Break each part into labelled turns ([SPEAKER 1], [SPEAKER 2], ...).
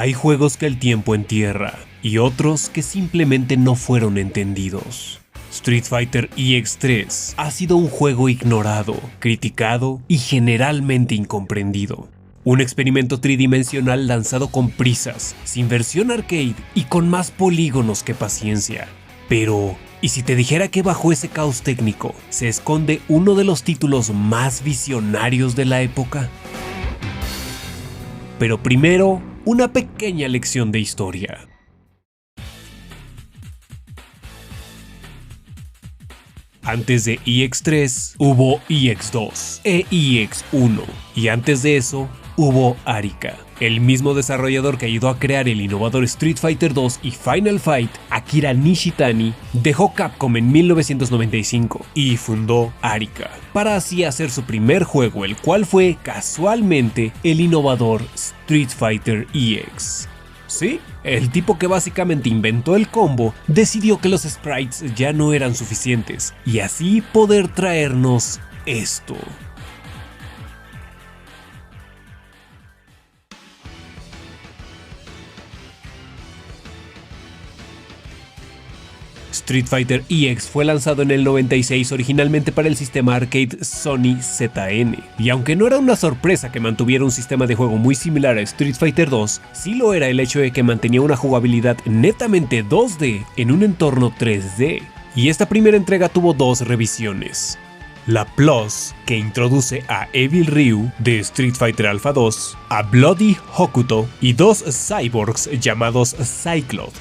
[SPEAKER 1] Hay juegos que el tiempo entierra y otros que simplemente no fueron entendidos. Street Fighter EX3 ha sido un juego ignorado, criticado y generalmente incomprendido. Un experimento tridimensional lanzado con prisas, sin versión arcade y con más polígonos que paciencia. Pero, ¿y si te dijera que bajo ese caos técnico se esconde uno de los títulos más visionarios de la época? Pero primero, una pequeña lección de historia. Antes de EX3 hubo EX2 e EX1 y antes de eso hubo Arika. El mismo desarrollador que ayudó a crear el innovador Street Fighter 2 y Final Fight, Akira Nishitani, dejó Capcom en 1995 y fundó Arika, para así hacer su primer juego, el cual fue, casualmente, el innovador Street Fighter EX. Sí, el tipo que básicamente inventó el combo decidió que los sprites ya no eran suficientes y así poder traernos esto. Street Fighter EX fue lanzado en el 96 originalmente para el sistema arcade Sony ZN, y aunque no era una sorpresa que mantuviera un sistema de juego muy similar a Street Fighter 2, sí lo era el hecho de que mantenía una jugabilidad netamente 2D en un entorno 3D. Y esta primera entrega tuvo dos revisiones. La Plus, que introduce a Evil Ryu de Street Fighter Alpha 2, a Bloody Hokuto y dos cyborgs llamados Cyclops,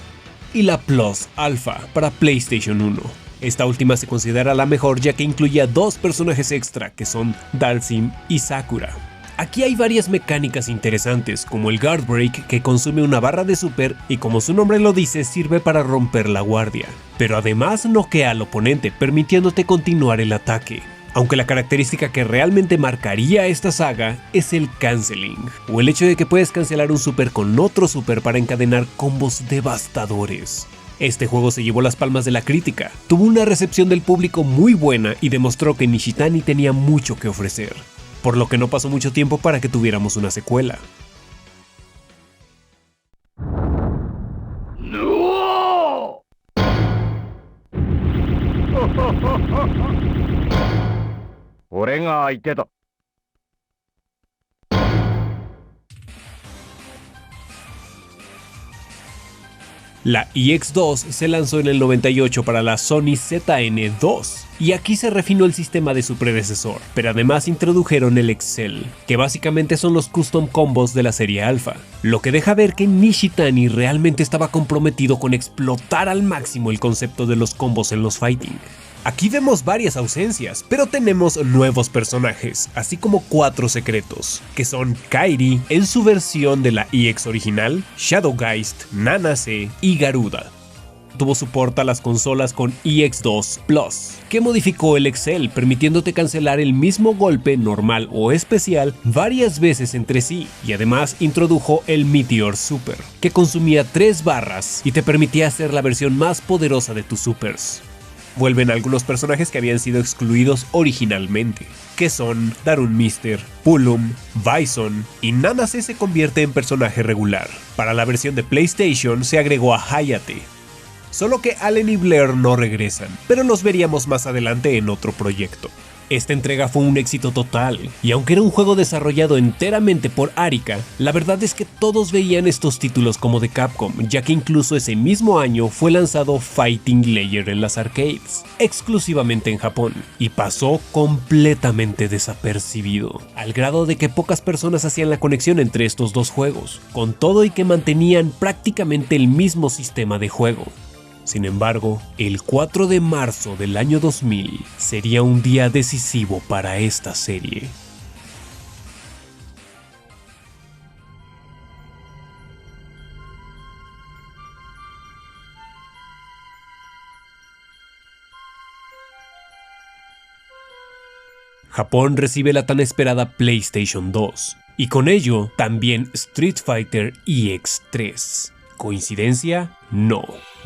[SPEAKER 1] y la Plus Alpha para PlayStation 1. Esta última se considera la mejor ya que incluía dos personajes extra que son Dhalsim y Sakura. Aquí hay varias mecánicas interesantes como el Guard Break, que consume una barra de super y como su nombre lo dice sirve para romper la guardia, pero además noquea al oponente permitiéndote continuar el ataque. Aunque la característica que realmente marcaría esta saga es el canceling, o el hecho de que puedes cancelar un super con otro super para encadenar combos devastadores. Este juego se llevó las palmas de la crítica, tuvo una recepción del público muy buena y demostró que Nishitani tenía mucho que ofrecer, por lo que no pasó mucho tiempo para que tuviéramos una secuela. ¡No! La EX2 se lanzó en el 98 para la Sony ZN2, y aquí se refinó el sistema de su predecesor, pero además introdujeron el Excel, que básicamente son los custom combos de la serie Alpha, lo que deja ver que Nishitani realmente estaba comprometido con explotar al máximo el concepto de los combos en los fighting. Aquí vemos varias ausencias, pero tenemos nuevos personajes, así como 4 secretos, que son Kairi en su versión de la EX original, Shadowgeist, Nanase y Garuda. Tuvo soporte a las consolas con EX2 Plus, que modificó el Excel permitiéndote cancelar el mismo golpe normal o especial varias veces entre sí, y además introdujo el Meteor Super, que consumía 3 barras y te permitía hacer la versión más poderosa de tus supers. Vuelven algunos personajes que habían sido excluidos originalmente, que son Darun Mister, Pulum, Bison, y Nanase se convierte en personaje regular. Para la versión de PlayStation se agregó a Hayate. Solo que Allen y Blair no regresan, pero los veríamos más adelante en otro proyecto. Esta entrega fue un éxito total, y aunque era un juego desarrollado enteramente por Arika, la verdad es que todos veían estos títulos como de Capcom, ya que incluso ese mismo año fue lanzado Fighting Layer en las arcades, exclusivamente en Japón, y pasó completamente desapercibido, al grado de que pocas personas hacían la conexión entre estos dos juegos, con todo y que mantenían prácticamente el mismo sistema de juego. Sin embargo, el 4 de marzo del año 2000 sería un día decisivo para esta serie. Japón recibe la tan esperada PlayStation 2, y con ello también Street Fighter EX3. ¿Coincidencia? No.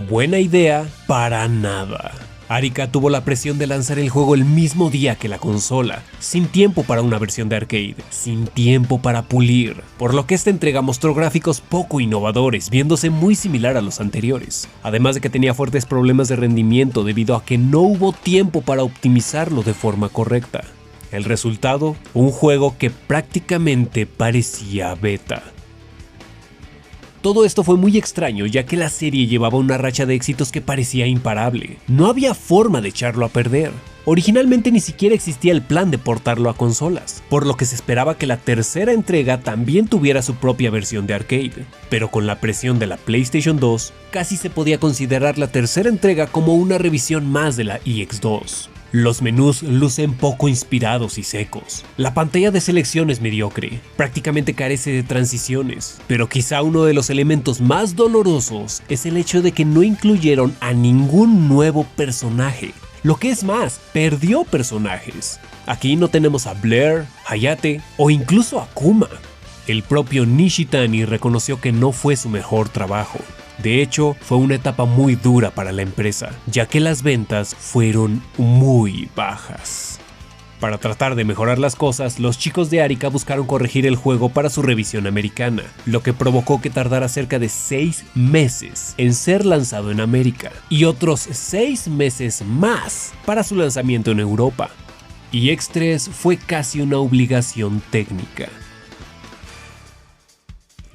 [SPEAKER 1] Buena idea para nada. Arika tuvo la presión de lanzar el juego el mismo día que la consola, sin tiempo para una versión de arcade, sin tiempo para pulir, por lo que esta entrega mostró gráficos poco innovadores, viéndose muy similar a los anteriores, además de que tenía fuertes problemas de rendimiento debido a que no hubo tiempo para optimizarlo de forma correcta. El resultado, un juego que prácticamente parecía beta. Todo esto fue muy extraño, ya que la serie llevaba una racha de éxitos que parecía imparable. No había forma de echarlo a perder. Originalmente ni siquiera existía el plan de portarlo a consolas, por lo que se esperaba que la tercera entrega también tuviera su propia versión de arcade. Pero con la presión de la PlayStation 2, casi se podía considerar la tercera entrega como una revisión más de la EX2. Los menús lucen poco inspirados y secos. La pantalla de selección es mediocre, prácticamente carece de transiciones, pero quizá uno de los elementos más dolorosos es el hecho de que no incluyeron a ningún nuevo personaje. Lo que es más, perdió personajes. Aquí no tenemos a Blair, Hayate o incluso a Kuma. El propio Nishitani reconoció que no fue su mejor trabajo. De hecho, fue una etapa muy dura para la empresa, ya que las ventas fueron muy bajas. Para tratar de mejorar las cosas, los chicos de Arika buscaron corregir el juego para su revisión americana, lo que provocó que tardara cerca de 6 meses en ser lanzado en América, y otros 6 meses más para su lanzamiento en Europa. EX3 fue casi una obligación técnica.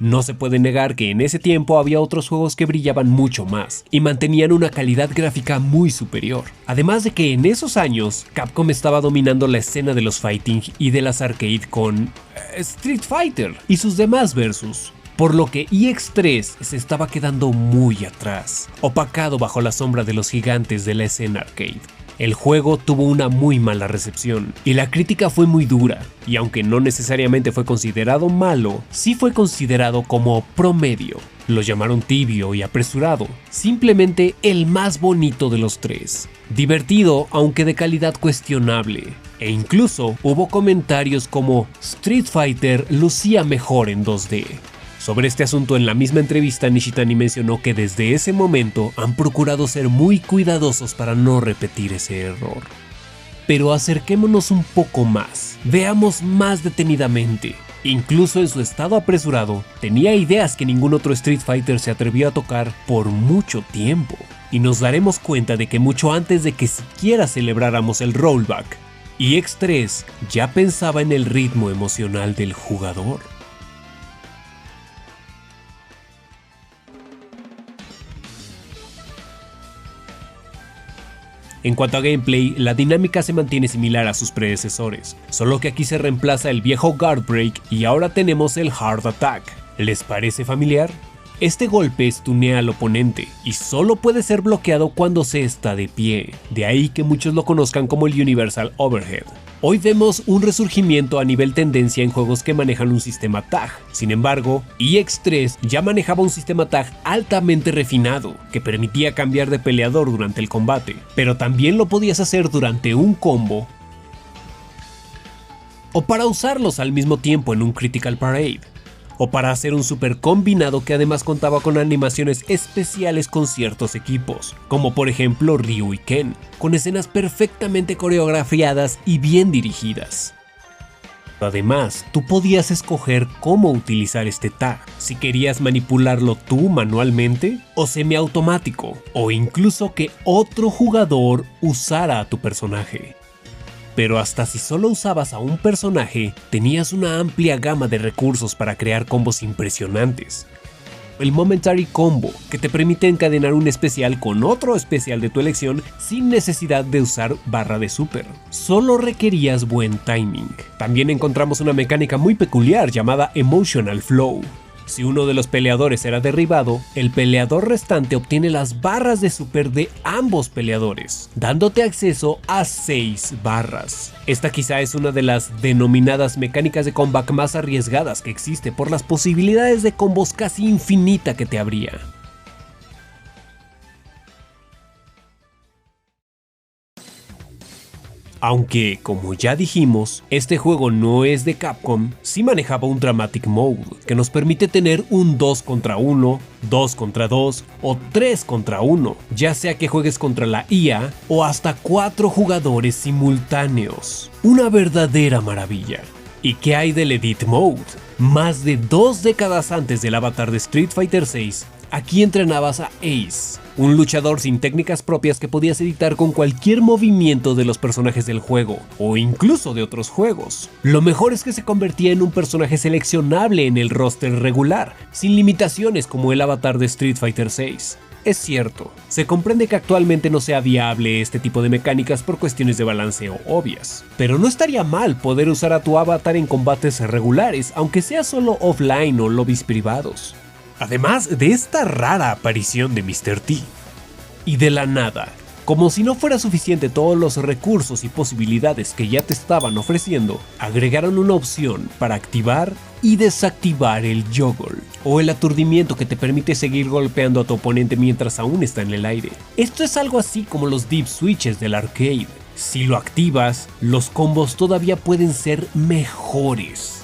[SPEAKER 1] No se puede negar que en ese tiempo había otros juegos que brillaban mucho más y mantenían una calidad gráfica muy superior. Además de que en esos años, Capcom estaba dominando la escena de los fighting y de las arcade con Street Fighter y sus demás versus, por lo que EX3 se estaba quedando muy atrás, opacado bajo la sombra de los gigantes de la escena arcade. El juego tuvo una muy mala recepción y la crítica fue muy dura, y aunque no necesariamente fue considerado malo, sí fue considerado como promedio. Lo llamaron tibio y apresurado, simplemente el más bonito de los tres. Divertido, aunque de calidad cuestionable. E incluso hubo comentarios como Street Fighter lucía mejor en 2D. Sobre este asunto, en la misma entrevista, Nishitani mencionó que desde ese momento han procurado ser muy cuidadosos para no repetir ese error. Pero acerquémonos un poco más, veamos más detenidamente. Incluso en su estado apresurado, tenía ideas que ningún otro Street Fighter se atrevió a tocar por mucho tiempo. Y nos daremos cuenta de que mucho antes de que siquiera celebráramos el rollback, EX3 ya pensaba en el ritmo emocional del jugador. En cuanto a gameplay, la dinámica se mantiene similar a sus predecesores, solo que aquí se reemplaza el viejo Guard Break y ahora tenemos el Hard Attack. ¿Les parece familiar? Este golpe stunea al oponente y solo puede ser bloqueado cuando se está de pie, de ahí que muchos lo conozcan como el Universal Overhead. Hoy vemos un resurgimiento a nivel tendencia en juegos que manejan un sistema tag. Sin embargo, EX3 ya manejaba un sistema tag altamente refinado, que permitía cambiar de peleador durante el combate, pero también lo podías hacer durante un combo o para usarlos al mismo tiempo en un Critical Parade, o para hacer un super combinado que además contaba con animaciones especiales con ciertos equipos, como por ejemplo Ryu y Ken, con escenas perfectamente coreografiadas y bien dirigidas. Además, tú podías escoger cómo utilizar este tag, si querías manipularlo tú manualmente o semiautomático, o incluso que otro jugador usara a tu personaje. Pero hasta si solo usabas a un personaje, tenías una amplia gama de recursos para crear combos impresionantes. El Momentary Combo, que te permite encadenar un especial con otro especial de tu elección sin necesidad de usar barra de super. Solo requerías buen timing. También encontramos una mecánica muy peculiar llamada Emotional Flow. Si uno de los peleadores era derribado, el peleador restante obtiene las barras de super de ambos peleadores, dándote acceso a 6 barras. Esta quizá es una de las denominadas mecánicas de comeback más arriesgadas que existe por las posibilidades de combos casi infinita que te abría. Aunque, como ya dijimos, este juego no es de Capcom, sí manejaba un Dramatic Mode, que nos permite tener un 2 contra 1, 2 contra 2 o 3 contra 1, ya sea que juegues contra la IA o hasta 4 jugadores simultáneos. Una verdadera maravilla. ¿Y qué hay del Edit Mode? Más de 2 décadas antes del avatar de Street Fighter VI, aquí entrenabas a Ace, un luchador sin técnicas propias que podías editar con cualquier movimiento de los personajes del juego, o incluso de otros juegos. Lo mejor es que se convertía en un personaje seleccionable en el roster regular, sin limitaciones como el avatar de Street Fighter VI. Es cierto, se comprende que actualmente no sea viable este tipo de mecánicas por cuestiones de balanceo obvias, pero no estaría mal poder usar a tu avatar en combates regulares, aunque sea solo offline o lobbies privados. Además de esta rara aparición de Mr. T. Y de la nada, como si no fuera suficiente todos los recursos y posibilidades que ya te estaban ofreciendo, agregaron una opción para activar y desactivar el juggle, o el aturdimiento que te permite seguir golpeando a tu oponente mientras aún está en el aire. Esto es algo así como los deep switches del arcade. Si lo activas, los combos todavía pueden ser mejores.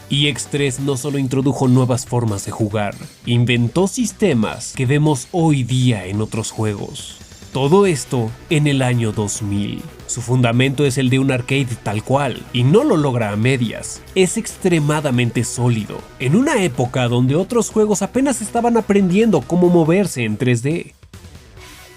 [SPEAKER 1] EX3 no solo introdujo nuevas formas de jugar, inventó sistemas que vemos hoy día en otros juegos. Todo esto en el año 2000. Su fundamento es el de un arcade tal cual, y no lo logra a medias. Es extremadamente sólido, en una época donde otros juegos apenas estaban aprendiendo cómo moverse en 3D.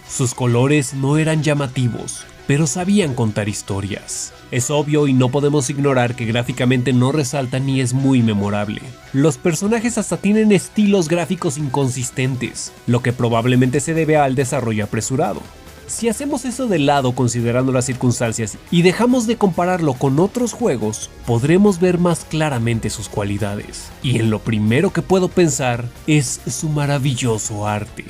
[SPEAKER 1] Sus colores no eran llamativos, pero sabían contar historias. Es obvio y no podemos ignorar que gráficamente no resalta ni es muy memorable. Los personajes hasta tienen estilos gráficos inconsistentes, lo que probablemente se debe al desarrollo apresurado. Si hacemos eso de lado considerando las circunstancias y dejamos de compararlo con otros juegos, podremos ver más claramente sus cualidades. Y en lo primero que puedo pensar es su maravilloso arte.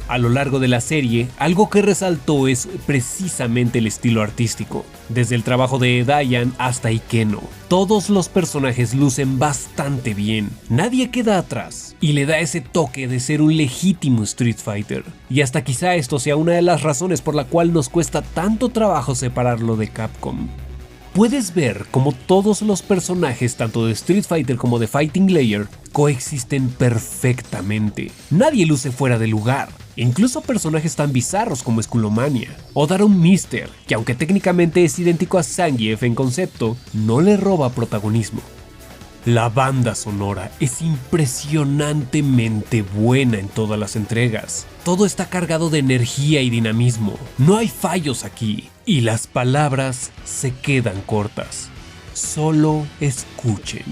[SPEAKER 1] A lo largo de la serie, algo que resaltó es precisamente el estilo artístico. Desde el trabajo de Dayan hasta Ikeno, todos los personajes lucen bastante bien, nadie queda atrás, y le da ese toque de ser un legítimo Street Fighter. Y hasta quizá esto sea una de las razones por la cual nos cuesta tanto trabajo separarlo de Capcom. Puedes ver cómo todos los personajes, tanto de Street Fighter como de Fighting Layer, coexisten perfectamente. Nadie luce fuera de lugar. Incluso personajes tan bizarros como Skullomania o Daron Mister, que aunque técnicamente es idéntico a Zangief en concepto, no le roba protagonismo. La banda sonora es impresionantemente buena en todas las entregas. Todo está cargado de energía y dinamismo. No hay fallos aquí. Y las palabras se quedan cortas. Solo escuchen.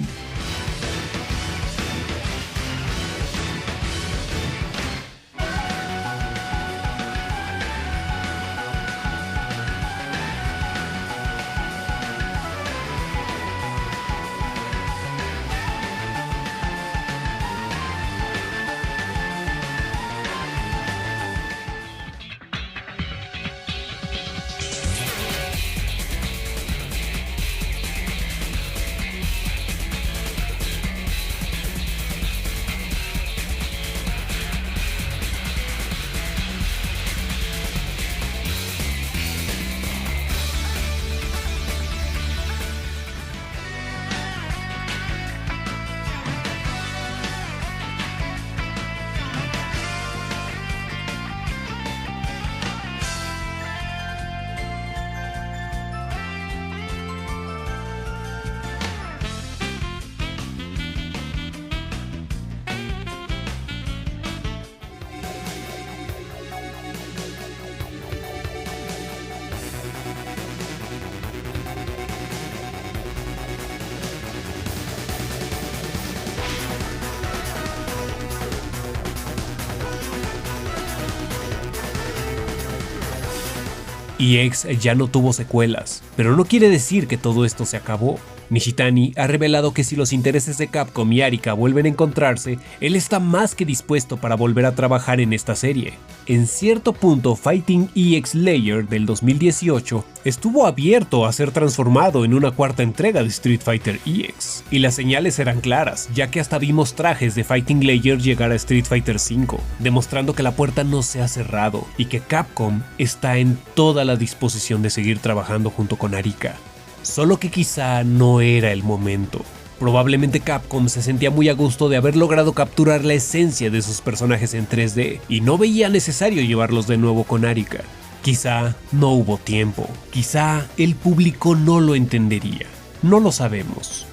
[SPEAKER 1] EX ya no tuvo secuelas, pero no quiere decir que todo esto se acabó. Nishitani ha revelado que si los intereses de Capcom y Arika vuelven a encontrarse, él está más que dispuesto para volver a trabajar en esta serie. En cierto punto, Fighting EX Layer del 2018 estuvo abierto a ser transformado en una cuarta entrega de Street Fighter EX, y las señales eran claras, ya que hasta vimos trajes de Fighting Layer llegar a Street Fighter V, demostrando que la puerta no se ha cerrado y que Capcom está en toda la disposición de seguir trabajando junto con Arika. Solo que quizá no era el momento. Probablemente Capcom se sentía muy a gusto de haber logrado capturar la esencia de sus personajes en 3D y no veía necesario llevarlos de nuevo con Arika. Quizá no hubo tiempo, quizá el público no lo entendería, no lo sabemos.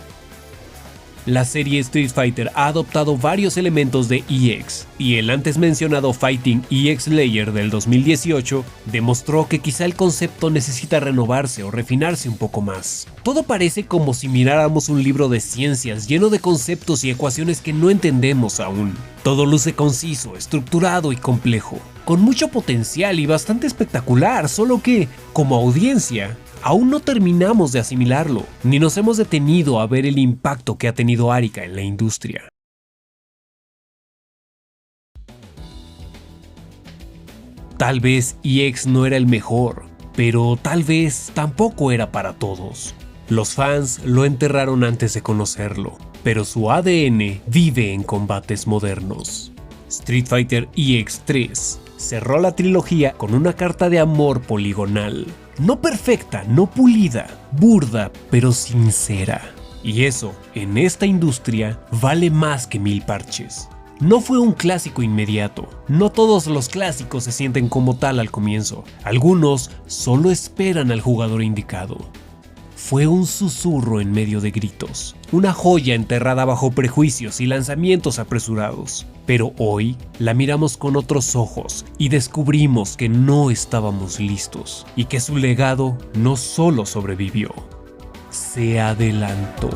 [SPEAKER 1] La serie Street Fighter ha adoptado varios elementos de EX, y el antes mencionado Fighting EX Layer del 2018 demostró que quizá el concepto necesita renovarse o refinarse un poco más. Todo parece como si miráramos un libro de ciencias lleno de conceptos y ecuaciones que no entendemos aún. Todo luce conciso, estructurado y complejo, con mucho potencial y bastante espectacular, solo que, como audiencia, aún no terminamos de asimilarlo, ni nos hemos detenido a ver el impacto que ha tenido Arika en la industria. Tal vez EX no era el mejor, pero tal vez tampoco era para todos. Los fans lo enterraron antes de conocerlo, pero su ADN vive en combates modernos. Street Fighter EX 3 cerró la trilogía con una carta de amor poligonal. No perfecta, no pulida, burda, pero sincera. Y eso, en esta industria, vale más que 1000 parches. No fue un clásico inmediato. No todos los clásicos se sienten como tal al comienzo. Algunos solo esperan al jugador indicado. Fue un susurro en medio de gritos, una joya enterrada bajo prejuicios y lanzamientos apresurados. Pero hoy la miramos con otros ojos y descubrimos que no estábamos listos y que su legado no solo sobrevivió, se adelantó.